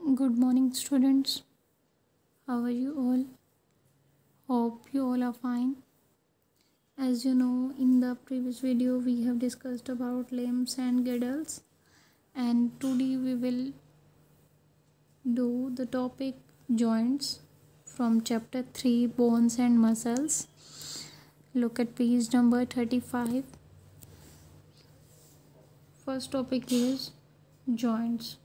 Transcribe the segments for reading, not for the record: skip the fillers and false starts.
Good morning, students. How are you all? Hope you all are fine. As you know, in the previous video, we have discussed about limbs and girdles, and today we will do the topic joints from chapter 3 Bones and Muscles. Look at page number 35. First topic is joints.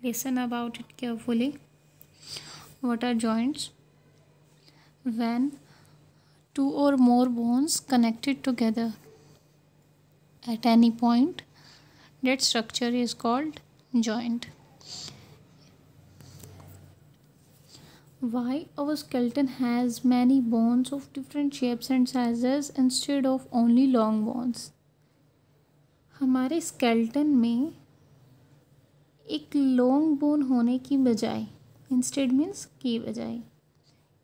Listen about it carefully. What are joints? When two or more bones connected together at any point, that structure is called joint. Why our skeleton has many bones of different shapes and sizes instead of only long bones? हमारे skeleton में एक long bone होने की बजाय, instead means की बजाय,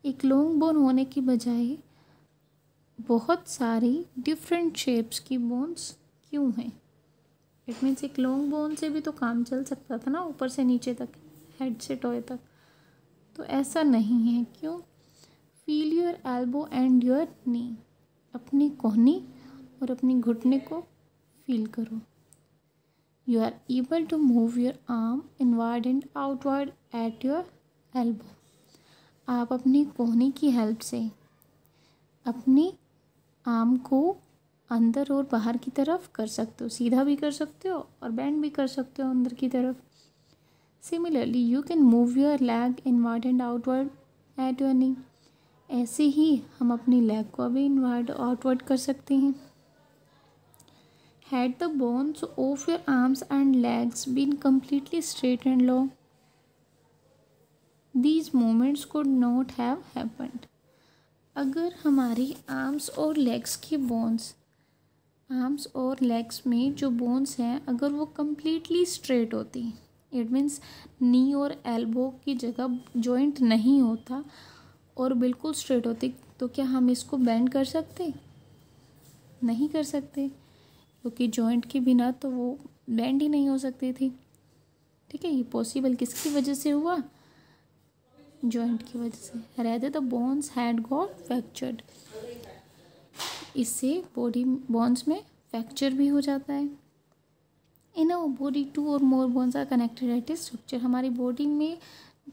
एक long bone होने की बजाय बहुत सारी डिफरेंट शेप्स की बोन्स क्यों हैं? इट मीन्स एक लॉन्ग बोन से भी तो काम चल सकता था ना, ऊपर से नीचे तक, हेड से टॉय तक. तो ऐसा नहीं है. क्यों? Feel your elbow and your knee. अपनी कोहनी और अपनी घुटने को फील करो. You are able to move your arm inward and outward at your elbow. आप अपनी कोहनी की हेल्प से अपनी आर्म को अंदर और बाहर की तरफ कर सकते हो. सीधा भी कर सकते हो और बेंड भी कर सकते हो अंदर की तरफ. Similarly you can move your leg inward and outward at your knee. ऐसे ही हम अपनी लेग को भी इनवर्ड आउटवर्ड कर सकते हैं. Had the bones of your arms and legs been completely straight and long, these movements could not have happened. अगर हमारी आर्म्स और लेग्स की बोन्स, आर्म्स और लेग्स में जो बोन्स हैं, अगर वो कम्प्लीटली स्ट्रेट होती, इट मीन्स नी और एल्बो की जगह जॉइंट नहीं होता और बिल्कुल स्ट्रेट होती, तो क्या हम इसको बेंड कर सकते? नहीं कर सकते, क्योंकि जॉइंट के बिना तो वो बेंड ही नहीं हो सकती थी. ठीक है, ये पॉसिबल किसकी वजह से हुआ? जॉइंट की वजह से. Rather the bones had got fractured. इससे बॉडी बोन्स में फ्रैक्चर भी हो जाता है. इन अवर बॉडी टू और more bones are connected at a structure. हमारी बॉडी में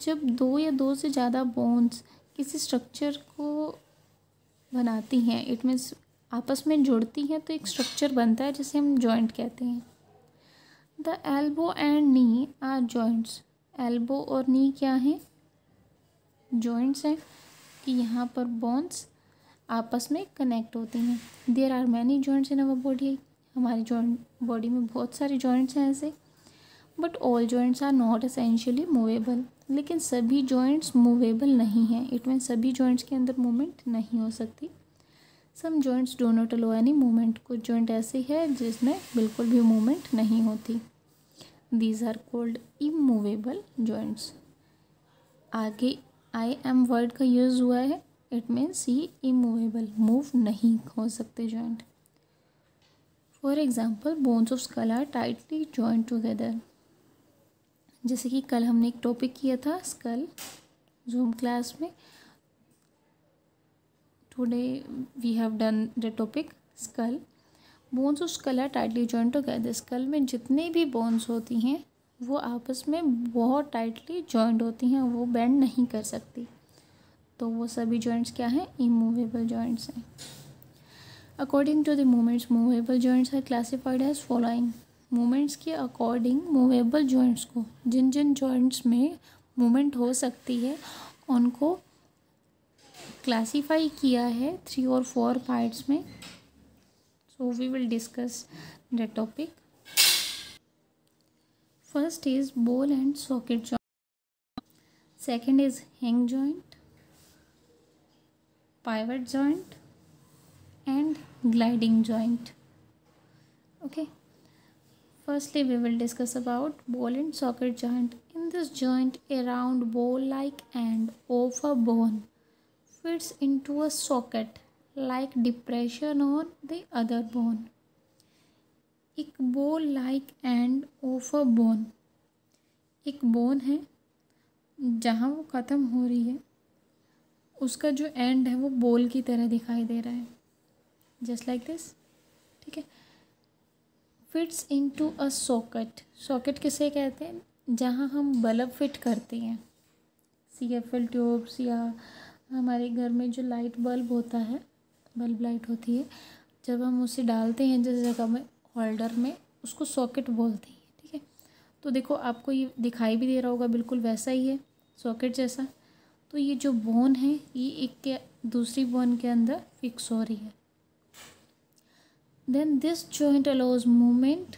जब दो या दो से ज़्यादा बोन्स किसी स्ट्रक्चर को बनाती हैं, इट मीन्स आपस में जुड़ती हैं, तो एक स्ट्रक्चर बनता है जिसे हम जॉइंट कहते हैं. The elbow and knee are joints. Elbow और नी क्या हैं? जॉइंट्स हैं कि यहाँ पर बोन्स आपस में कनेक्ट होती हैं. There are many joints in our body. हमारी जॉइंट बॉडी में बहुत सारे जॉइंट्स हैं ऐसे. But all joints are not essentially movable. लेकिन सभी जॉइंट्स मूवेबल नहीं हैं. इट मीन्स सभी जॉइंट्स के अंदर मूवमेंट नहीं हो सकती. Some joints do not allow any movement. कुछ जॉइंट ऐसी है जिसमें बिल्कुल भी मूवमेंट नहीं होती. These are called immovable joints. आगे आई एम वर्ड का यूज़ हुआ है. इट मीन्स ये इमूवेबल, मूव नहीं हो सकते joint. For example bones of skull are tightly joint together. जैसे कि कल हमने एक टॉपिक किया था स्कल, जूम क्लास में. Today we have done the topic skull. Bones of skull are tightly joined together. Skull में जितने भी bones होती हैं वो आपस में बहुत टाइटली जॉइंट होती हैं, वो बेंड नहीं कर सकती. तो वो सभी जॉइंट्स क्या हैं? इमूवेबल जॉइंट्स हैं. According to the movements, movable joints are classified as following. Movements के अकॉर्डिंग मूवेबल जॉइंट्स को, जिन जिन जॉइंट्स में मूवमेंट हो सकती है, उनको क्लासीफाई किया है 3 और 4 पार्ट्स में. So we will discuss the topic. First is ball and socket joint. Second is hinge joint, pivot joint and gliding joint. Okay, firstly we will discuss about ball and socket joint. In this joint, a round ball-like end of a bone fits into a socket like depression on the other bone. एक ball like end of a bone, एक bone है, जहाँ वो ख़त्म हो रही है उसका जो एंड है वो बॉल की तरह दिखाई दे रहा है, जस्ट लाइक दिस, ठीक है। Fits into a socket, socket किसे कहते हैं, जहाँ हम बल्ब फिट करते हैं, CFL ट्यूब्स या हमारे घर में जो लाइट बल्ब होता है, बल्ब लाइट होती है, जब हम उसे डालते हैं जिस जगह में, होल्डर में, उसको सॉकेट बोलते हैं, ठीक है। तो देखो आपको ये दिखाई भी दे रहा होगा, बिल्कुल वैसा ही है, सॉकेट जैसा। तो ये जो बोन है ये एक के दूसरी बोन के अंदर फिक्स हो रही है। Then this joint allows movement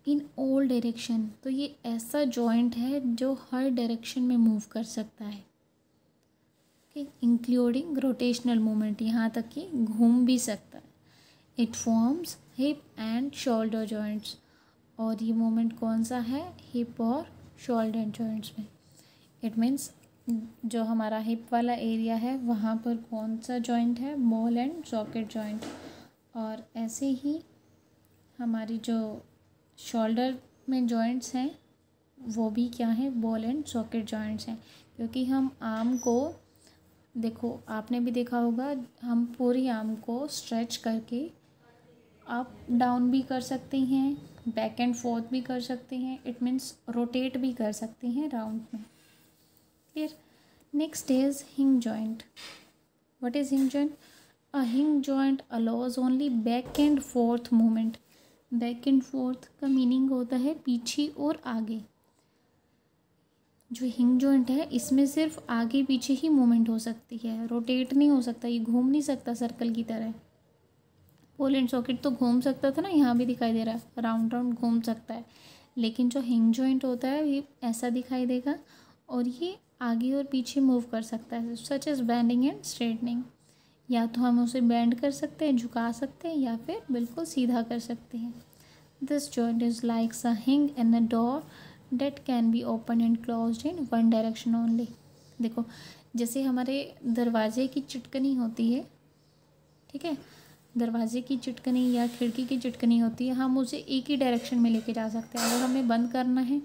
in all direction, तो ये ऐसा जॉइंट है जो हर डायरेक्शन में मूव कर सकता है, ओके, इंक्लूडिंग रोटेशनल मूवमेंट, यहाँ तक कि घूम भी सकता है। It forms hip and shoulder joints, और ये मूवमेंट कौन सा है, हिप और शोल्डर जॉइंट्स में। इट मीन्स जो हमारा हिप वाला एरिया है वहाँ पर कौन सा जॉइंट है, बॉल एंड सॉकेट जॉइंट, और ऐसे ही हमारी जो शोल्डर में जॉइंट्स हैं वो भी क्या है, बॉल एंड सॉकेट जॉइंट्स हैं। क्योंकि हम आर्म को, देखो आपने भी देखा होगा, हम पूरी आर्म को स्ट्रेच करके अप डाउन भी कर सकते हैं, बैक एंड फोर्थ भी कर सकते हैं, इट मीन्स रोटेट भी कर सकते हैं राउंड में। फिर नेक्स्ट इज हिंग जॉइंट। व्हाट इज हिंग जॉइंट? अ हिंग joint allows only back and fourth movement. Back and fourth का मीनिंग होता है पीछे और आगे। जो हिंग जॉइंट है इसमें सिर्फ आगे पीछे ही मूवमेंट हो सकती है, रोटेट नहीं हो सकता, ये घूम नहीं सकता सर्कल की तरह। बॉल एंड सॉकेट तो घूम सकता था ना, यहाँ भी दिखाई दे रहा है, राउंड राउंड घूम सकता है, लेकिन जो हिंग जॉइंट होता है ये ऐसा दिखाई देगा और ये आगे और पीछे मूव कर सकता है, such as bending and straightening. या तो हम उसे बेंड कर सकते हैं, झुका सकते हैं, या फिर बिल्कुल सीधा कर सकते हैं। This joint is like a hinge in a door that can be open and closed in one direction only. देखो जैसे हमारे दरवाजे की चिटकनी होती है, ठीक है, दरवाजे की चिटकनी या खिड़की की चिटकनी होती है, हम उसे एक ही डायरेक्शन में लेके जा सकते हैं। अगर हमें बंद करना है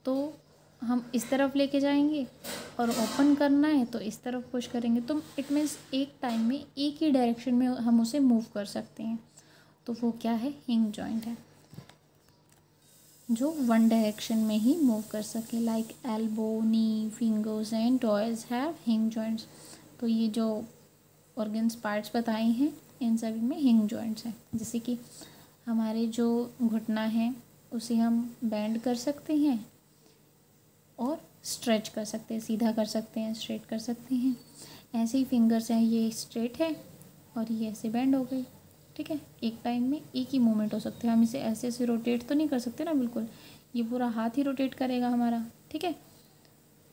तो हम इस तरफ लेके जाएंगे, और ओपन करना है तो इस तरफ पुश करेंगे, तो इट मीन्स एक टाइम में एक ही डायरेक्शन में हम उसे मूव कर सकते हैं। तो वो क्या है, हिंग जॉइंट है, जो वन डायरेक्शन में ही मूव कर सके। Like elbow, knee, fingers and toys have हिंग जॉइंट्स। तो ये जो ऑर्गन्स पार्ट्स बताए हैं इन सभी में हिंग जॉइंट्स हैं। जैसे कि हमारे जो घुटना है उसे हम बेंड कर सकते हैं और स्ट्रेच कर सकते हैं, सीधा कर सकते हैं, स्ट्रेट कर सकते हैं। ऐसे ही फिंगर्स हैं, ये स्ट्रेट है और ये ऐसे बेंड हो गई, ठीक है। एक टाइम में एक ही मूवमेंट हो सकते हैं, हम इसे ऐसे ऐसे रोटेट तो नहीं कर सकते ना, बिल्कुल ये पूरा हाथ ही रोटेट करेगा हमारा, ठीक है।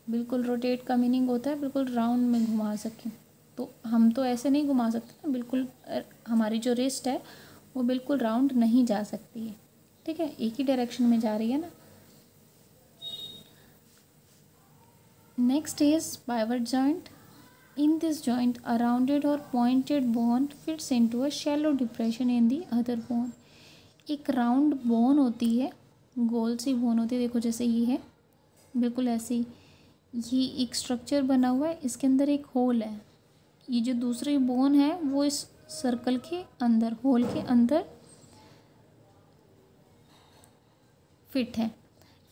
बिल्कुल रोटेट का मीनिंग होता है बिल्कुल राउंड में घुमा सकें, तो हम तो ऐसे नहीं घुमा सकते ना, बिल्कुल हमारी जो रिस्ट है वो बिल्कुल राउंड नहीं जा सकती है, ठीक है, एक ही डायरेक्शन में जा रही है ना। Next is pivot joint. In this joint, a rounded or pointed bone fits into a shallow depression in the other bone. एक राउंड बोन होती है, गोल सी बोन होती है, देखो जैसे ये है, बिल्कुल ऐसे ही ये एक स्ट्रक्चर बना हुआ है, इसके अंदर एक होल है। ये जो दूसरी बोन है वो इस सर्कल के अंदर, होल के अंदर फिट है।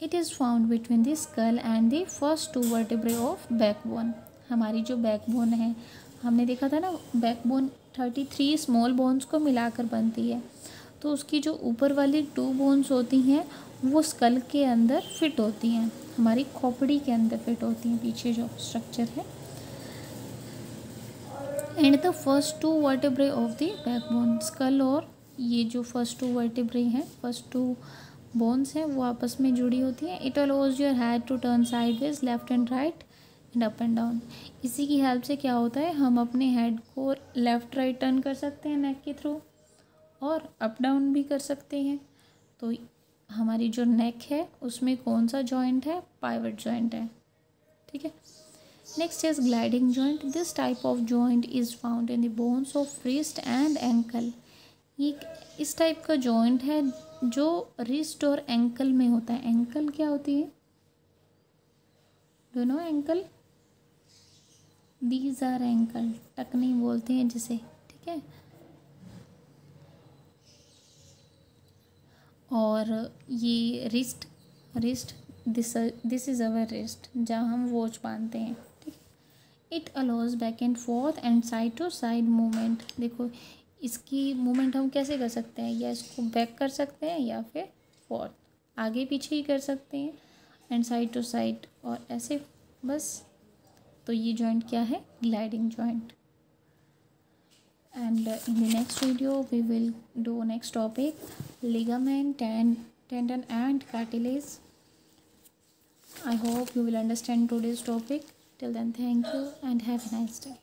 It is found between the skull and the first two vertebrae of backbone. हमारी जो बैकबोन है, हमने देखा था ना बैकबोन 33 स्मॉल बोन्स को मिलाकर बनती है, तो उसकी जो ऊपर वाली 2 बोन्स होती हैं वो स्कल के अंदर फिट होती हैं, हमारी खोपड़ी के अंदर फिट होती हैं, पीछे जो स्ट्रक्चर है। And the first 2 vertebrae of the backbone, skull और ये जो फर्स्ट 2 वर्टेब्रे हैं, फर्स्ट 2 बोन्स हैं वो आपस में जुड़ी होती हैं। It allows your head to turn sideways, left and right and up and down. इसी की हेल्प से क्या होता है, हम अपने हेड को लेफ़्ट राइट टर्न कर सकते हैं नेक के थ्रू, और अप डाउन भी कर सकते हैं। तो हमारी जो नेक है उसमें कौन सा जॉइंट है, पाइवट जॉइंट है, ठीक है। Next is gliding joint. This type of joint is found in the bones of wrist and ankle. इस टाइप का जॉइंट है जो रिस्ट और एंकल में होता है। एंकल क्या होती है? Do know ankle? These are ankle, टकनी बोलते हैं जिसे, ठीक है। और ये wrist this is our wrist, जहाँ हम वॉच बांधते हैं, ठीक है। It allows back and forth and side to side movement. देखो इसकी मूवमेंट हम कैसे कर सकते हैं, या इसको बैक कर सकते हैं या फिर फोर्थ, आगे पीछे ही कर सकते हैं, एंड साइड टू साइड, और ऐसे बस। तो ये जॉइंट क्या है? Gliding joint. And in the next video we will do next topic, ligament and tendon and cartilage. I hope you will understand today's topic. Till then, thank you and have a nice day.